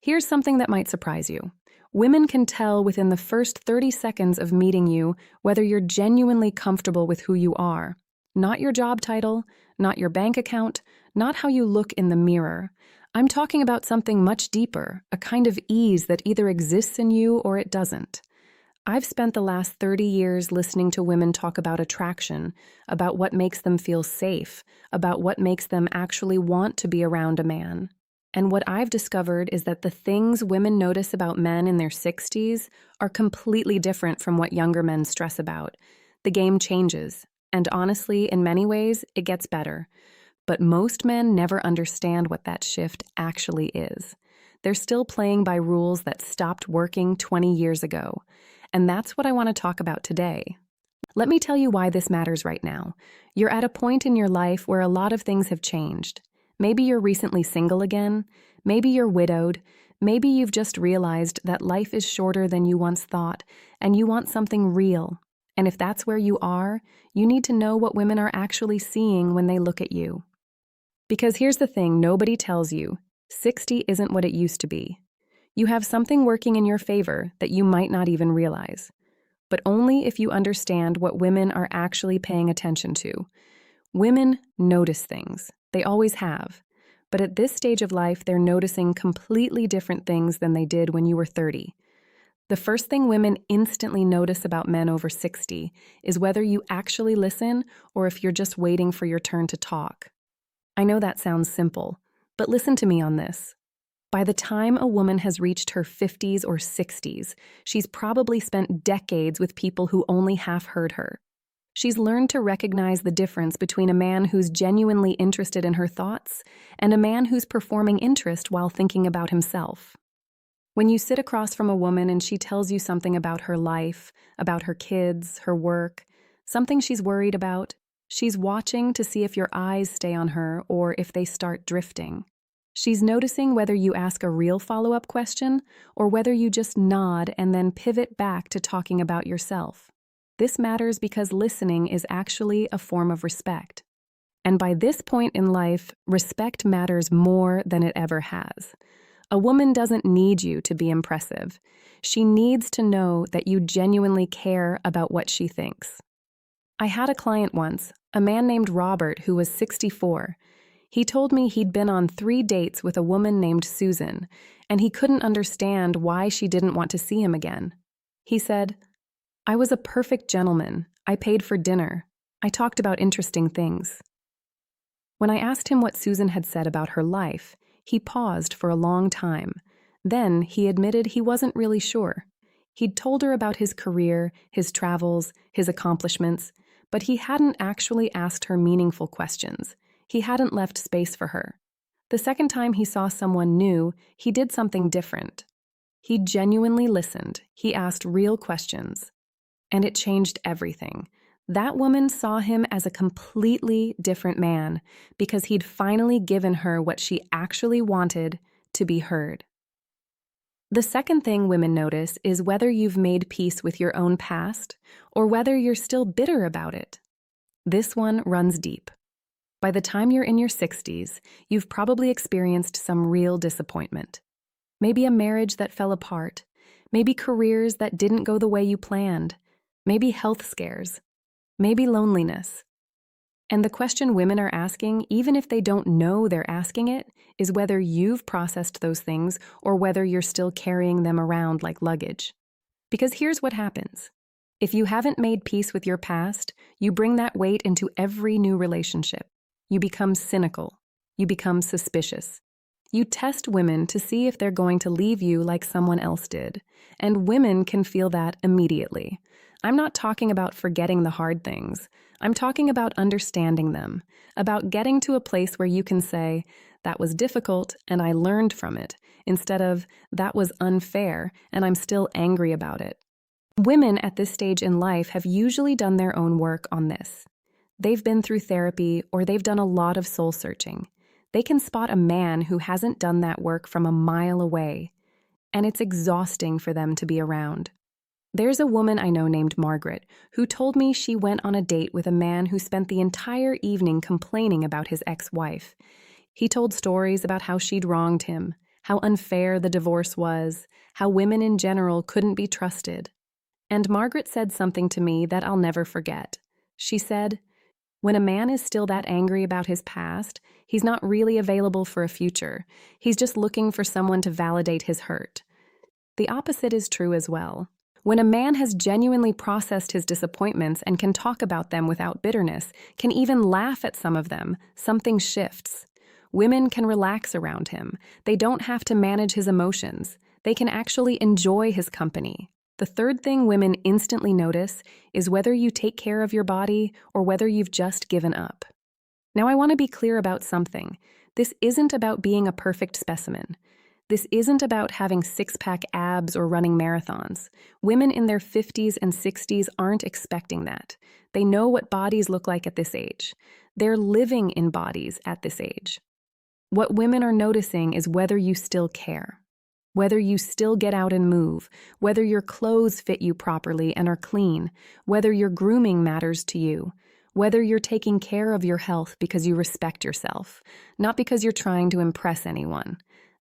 Here's something that might surprise you. Women can tell within the first 30 seconds of meeting you whether you're genuinely comfortable with who you are. Not your job title, not your bank account, not how you look in the mirror. I'm talking about something much deeper, a kind of ease that either exists in you or it doesn't. I've spent the last 30 years listening to women talk about attraction, about what makes them feel safe, about what makes them actually want to be around a man. And what I've discovered is that the things women notice about men in their 60s are completely different from what younger men stress about. The game changes, and honestly, in many ways, it gets better. But most men never understand what that shift actually is. They're still playing by rules that stopped working 20 years ago. And that's what I want to talk about today. Let me tell you why this matters right now. You're at a point in your life where a lot of things have changed. Maybe you're recently single again. Maybe you're widowed. Maybe you've just realized that life is shorter than you once thought, and you want something real. And if that's where you are, you need to know what women are actually seeing when they look at you. Because here's the thing nobody tells you. 60 isn't what it used to be. You have something working in your favor that you might not even realize. But only if you understand what women are actually paying attention to. Women notice things. They always have. But at this stage of life, they're noticing completely different things than they did when you were 30. The first thing women instantly notice about men over 60 is whether you actually listen or if you're just waiting for your turn to talk. I know that sounds simple, but listen to me on this. By the time a woman has reached her 50s or 60s, she's probably spent decades with people who only half heard her. She's learned to recognize the difference between a man who's genuinely interested in her thoughts and a man who's performing interest while thinking about himself. When you sit across from a woman and she tells you something about her life, about her kids, her work, something she's worried about, she's watching to see if your eyes stay on her or if they start drifting. She's noticing whether you ask a real follow-up question or whether you just nod and then pivot back to talking about yourself. This matters because listening is actually a form of respect. And by this point in life, respect matters more than it ever has. A woman doesn't need you to be impressive. She needs to know that you genuinely care about what she thinks. I had a client once, a man named Robert who was 64. He told me he'd been on 3 dates with a woman named Susan, and he couldn't understand why she didn't want to see him again. He said, "I was a perfect gentleman. I paid for dinner. I talked about interesting things." When I asked him what Susan had said about her life, he paused for a long time. Then he admitted he wasn't really sure. He'd told her about his career, his travels, his accomplishments, but he hadn't actually asked her meaningful questions. He hadn't left space for her. The second time he saw someone new, he did something different. He genuinely listened. He asked real questions. And it changed everything. That woman saw him as a completely different man because he'd finally given her what she actually wanted, to be heard. The second thing women notice is whether you've made peace with your own past or whether you're still bitter about it. This one runs deep. By the time you're in your 60s, you've probably experienced some real disappointment. Maybe a marriage that fell apart, maybe careers that didn't go the way you planned, maybe health scares, maybe loneliness. And the question women are asking, even if they don't know they're asking it, is whether you've processed those things or whether you're still carrying them around like luggage. Because here's what happens. If you haven't made peace with your past, you bring that weight into every new relationship. You become cynical. You become suspicious. You test women to see if they're going to leave you like someone else did. And women can feel that immediately. I'm not talking about forgetting the hard things. I'm talking about understanding them, about getting to a place where you can say, "That was difficult and I learned from it," instead of, "That was unfair and I'm still angry about it." Women at this stage in life have usually done their own work on this. They've been through therapy or they've done a lot of soul searching. They can spot a man who hasn't done that work from a mile away, and it's exhausting for them to be around. There's a woman I know named Margaret who told me she went on a date with a man who spent the entire evening complaining about his ex-wife. He told stories about how she'd wronged him, how unfair the divorce was, how women in general couldn't be trusted. And Margaret said something to me that I'll never forget. She said, "When a man is still that angry about his past, he's not really available for a future. He's just looking for someone to validate his hurt." The opposite is true as well. When a man has genuinely processed his disappointments and can talk about them without bitterness, can even laugh at some of them, something shifts. Women can relax around him. They don't have to manage his emotions. They can actually enjoy his company. The third thing women instantly notice is whether you take care of your body or whether you've just given up. Now, I want to be clear about something. This isn't about being a perfect specimen. This isn't about having six-pack abs or running marathons. Women in their 50s and 60s aren't expecting that. They know what bodies look like at this age. They're living in bodies at this age. What women are noticing is whether you still care, whether you still get out and move, whether your clothes fit you properly and are clean, whether your grooming matters to you, whether you're taking care of your health because you respect yourself, not because you're trying to impress anyone.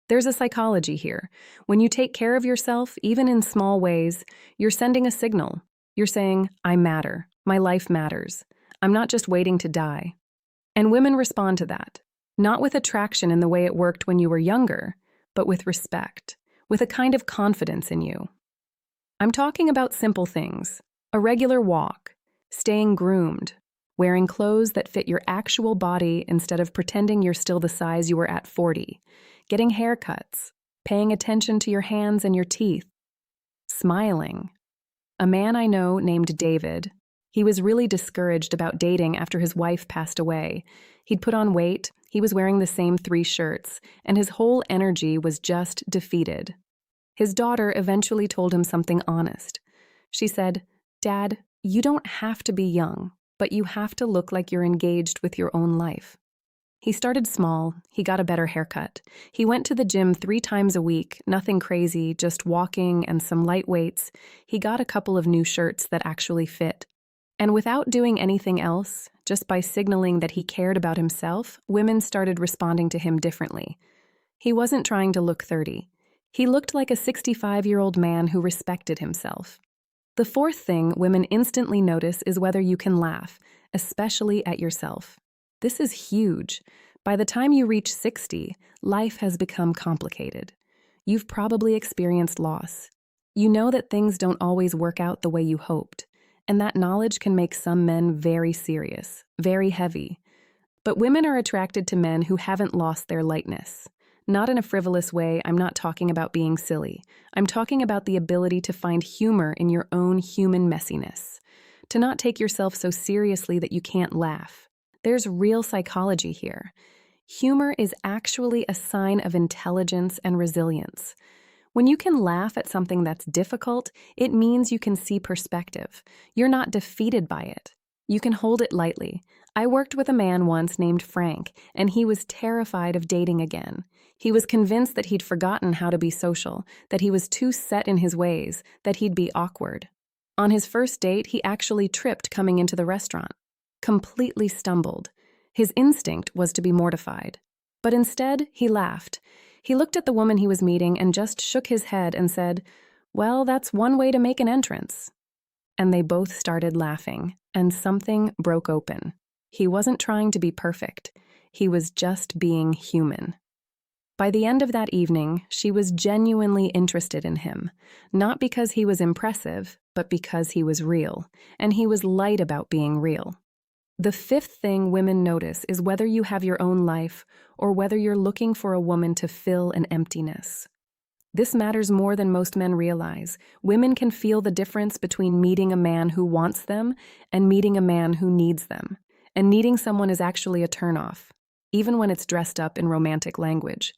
There's a psychology here. When you take care of yourself, even in small ways, you're sending a signal. You're saying, "I matter. My life matters. I'm not just waiting to die." And women respond to that, not with attraction in the way it worked when you were younger, but with respect, with a kind of confidence in you. I'm talking about simple things: a regular walk, staying groomed, wearing clothes that fit your actual body instead of pretending you're still the size you were at 40, getting haircuts, paying attention to your hands and your teeth, smiling. A man I know named David, he was really discouraged about dating after his wife passed away. He'd put on weight, he was wearing the same 3 shirts, and his whole energy was just defeated. His daughter eventually told him something honest. She said, "Dad, you don't have to be young, but you have to look like you're engaged with your own life." He started small. He got a better haircut. He went to the gym 3 times a week, nothing crazy, just walking and some light weights. He got a couple of new shirts that actually fit. And without doing anything else, just by signaling that he cared about himself, women started responding to him differently. He wasn't trying to look 30. He looked like a 65-year-old man who respected himself. The fourth thing women instantly notice is whether you can laugh, especially at yourself. This is huge. By the time you reach 60, life has become complicated. You've probably experienced loss. You know that things don't always work out the way you hoped, and that knowledge can make some men very serious, very heavy. But women are attracted to men who haven't lost their lightness. Not in a frivolous way. I'm not talking about being silly. I'm talking about the ability to find humor in your own human messiness, to not take yourself so seriously that you can't laugh. There's real psychology here. Humor is actually a sign of intelligence and resilience. When you can laugh at something that's difficult, it means you can see perspective. You're not defeated by it. You can hold it lightly. I worked with a man once named Frank, and he was terrified of dating again. He was convinced that he'd forgotten how to be social, that he was too set in his ways, that he'd be awkward. On his first date, he actually tripped coming into the restaurant. Completely stumbled. His instinct was to be mortified. But instead, he laughed. He looked at the woman he was meeting and just shook his head and said, "Well, that's one way to make an entrance." And they both started laughing, and something broke open. He wasn't trying to be perfect. He was just being human. By the end of that evening, she was genuinely interested in him, not because he was impressive, but because he was real, and he was light about being real. The fifth thing women notice is whether you have your own life or whether you're looking for a woman to fill an emptiness. This matters more than most men realize. Women can feel the difference between meeting a man who wants them and meeting a man who needs them. And needing someone is actually a turnoff, even when it's dressed up in romantic language.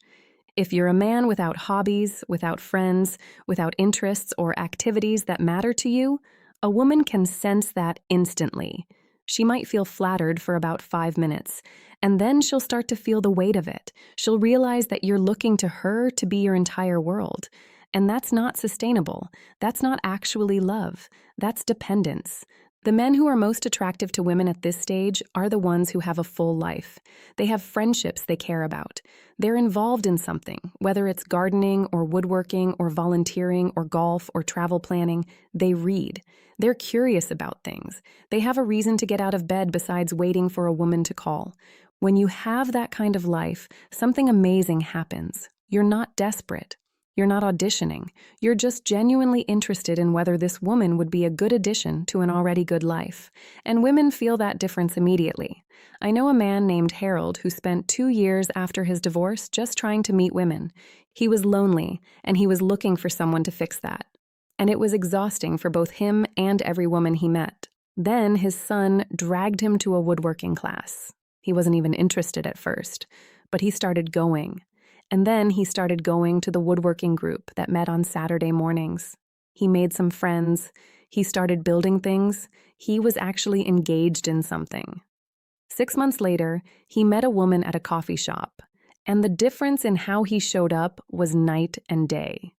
If you're a man without hobbies, without friends, without interests or activities that matter to you, a woman can sense that instantly. She might feel flattered for about 5 minutes, and then she'll start to feel the weight of it. She'll realize that you're looking to her to be your entire world. And that's not sustainable. That's not actually love. That's dependence. The men who are most attractive to women at this stage are the ones who have a full life. They have friendships they care about. They're involved in something, whether it's gardening or woodworking or volunteering or golf or travel planning. They read. They're curious about things. They have a reason to get out of bed besides waiting for a woman to call. When you have that kind of life, something amazing happens. You're not desperate. You're not auditioning. You're just genuinely interested in whether this woman would be a good addition to an already good life. And women feel that difference immediately. I know a man named Harold who spent 2 years after his divorce just trying to meet women. He was lonely, and he was looking for someone to fix that. And it was exhausting for both him and every woman he met. Then his son dragged him to a woodworking class. He wasn't even interested at first, but he started going. And then he started going to the woodworking group that met on Saturday mornings. He made some friends. He started building things. He was actually engaged in something. 6 months later, he met a woman at a coffee shop, and the difference in how he showed up was night and day.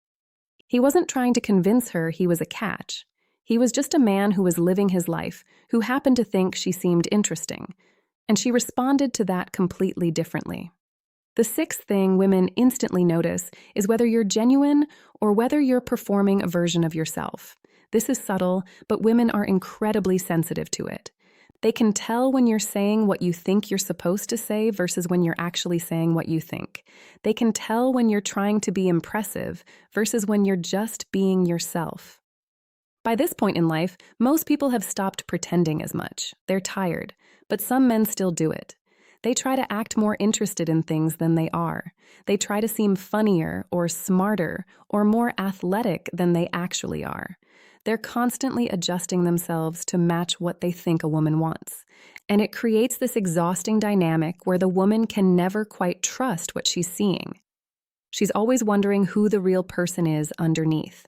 He wasn't trying to convince her he was a catch. He was just a man who was living his life, who happened to think she seemed interesting, and she responded to that completely differently. The sixth thing women instantly notice is whether you're genuine or whether you're performing a version of yourself. This is subtle, but women are incredibly sensitive to it. They can tell when you're saying what you think you're supposed to say versus when you're actually saying what you think. They can tell when you're trying to be impressive versus when you're just being yourself. By this point in life, most people have stopped pretending as much. They're tired, but some men still do it. They try to act more interested in things than they are. They try to seem funnier or smarter or more athletic than they actually are. They're constantly adjusting themselves to match what they think a woman wants. And it creates this exhausting dynamic where the woman can never quite trust what she's seeing. She's always wondering who the real person is underneath.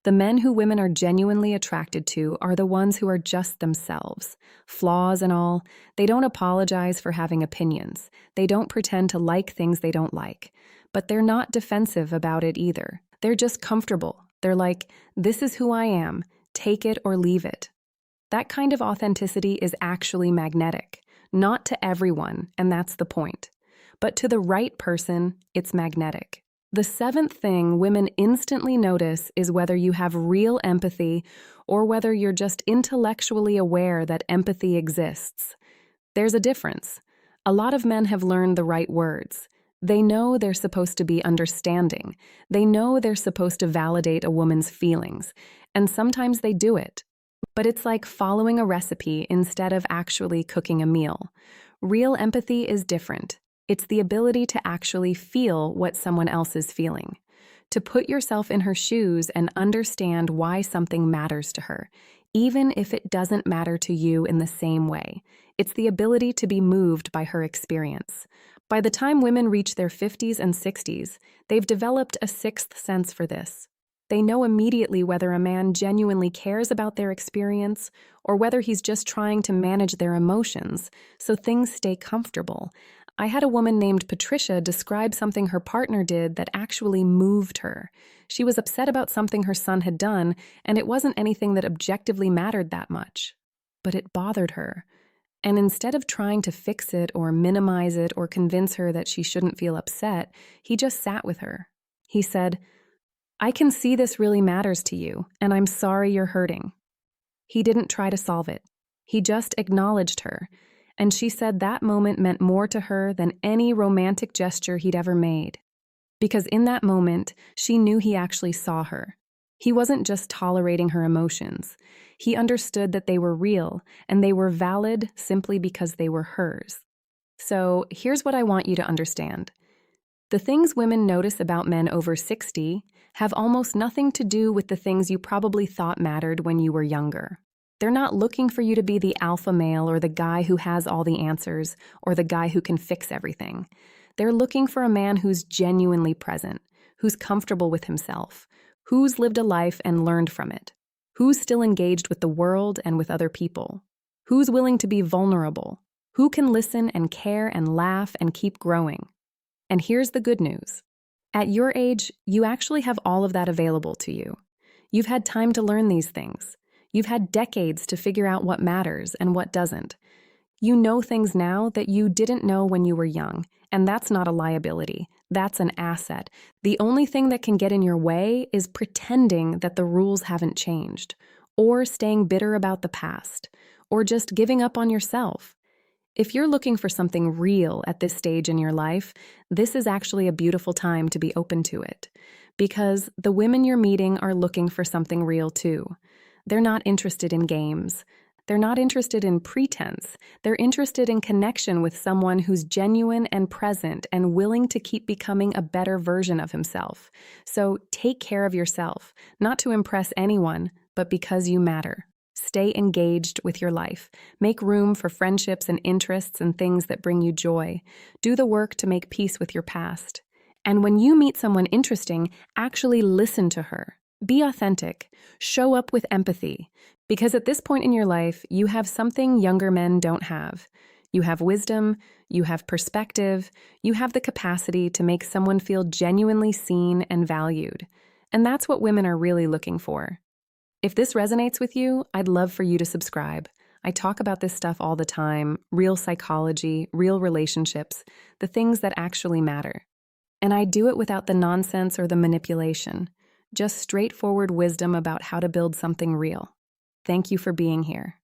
The men who women are genuinely attracted to are the ones who are just themselves. Flaws and all, they don't apologize for having opinions. They don't pretend to like things they don't like. But they're not defensive about it either. They're just comfortable. They're like, this is who I am. Take it or leave it. That kind of authenticity is actually magnetic. Not to everyone, and that's the point. But to the right person, it's magnetic. The seventh thing women instantly notice is whether you have real empathy or whether you're just intellectually aware that empathy exists. There's a difference. A lot of men have learned the right words. They know they're supposed to be understanding. They know they're supposed to validate a woman's feelings, and sometimes they do it. But it's like following a recipe instead of actually cooking a meal. Real empathy is different. It's the ability to actually feel what someone else is feeling, to put yourself in her shoes and understand why something matters to her, even if it doesn't matter to you in the same way. It's the ability to be moved by her experience. By the time women reach their 50s and 60s, they've developed a sixth sense for this. They know immediately whether a man genuinely cares about their experience or whether he's just trying to manage their emotions so things stay comfortable. I had a woman named Patricia describe something her partner did that actually moved her. She was upset about something her son had done, and it wasn't anything that objectively mattered that much. But it bothered her. And instead of trying to fix it or minimize it or convince her that she shouldn't feel upset, he just sat with her. He said, "I can see this really matters to you, and I'm sorry you're hurting." He didn't try to solve it. He just acknowledged her. And she said that moment meant more to her than any romantic gesture he'd ever made. Because in that moment, she knew he actually saw her. He wasn't just tolerating her emotions. He understood that they were real, and they were valid simply because they were hers. So here's what I want you to understand. The things women notice about men over 60 have almost nothing to do with the things you probably thought mattered when you were younger. They're not looking for you to be the alpha male or the guy who has all the answers or the guy who can fix everything. They're looking for a man who's genuinely present, who's comfortable with himself, who's lived a life and learned from it, who's still engaged with the world and with other people, who's willing to be vulnerable, who can listen and care and laugh and keep growing. And here's the good news. At your age, you actually have all of that available to you. You've had time to learn these things. You've had decades to figure out what matters and what doesn't. You know things now that you didn't know when you were young, and that's not a liability. That's an asset. The only thing that can get in your way is pretending that the rules haven't changed, or staying bitter about the past, or just giving up on yourself. If you're looking for something real at this stage in your life, this is actually a beautiful time to be open to it. Because the women you're meeting are looking for something real too. They're not interested in games. They're not interested in pretense. They're interested in connection with someone who's genuine and present and willing to keep becoming a better version of himself. So take care of yourself, not to impress anyone, but because you matter. Stay engaged with your life. Make room for friendships and interests and things that bring you joy. Do the work to make peace with your past. And when you meet someone interesting, actually listen to her. Be authentic. Show up with empathy. Because at this point in your life, you have something younger men don't have. You have wisdom, you have perspective, you have the capacity to make someone feel genuinely seen and valued. And that's what women are really looking for. If this resonates with you, I'd love for you to subscribe. I talk about this stuff all the time, real psychology, real relationships, the things that actually matter. And I do it without the nonsense or the manipulation, just straightforward wisdom about how to build something real. Thank you for being here.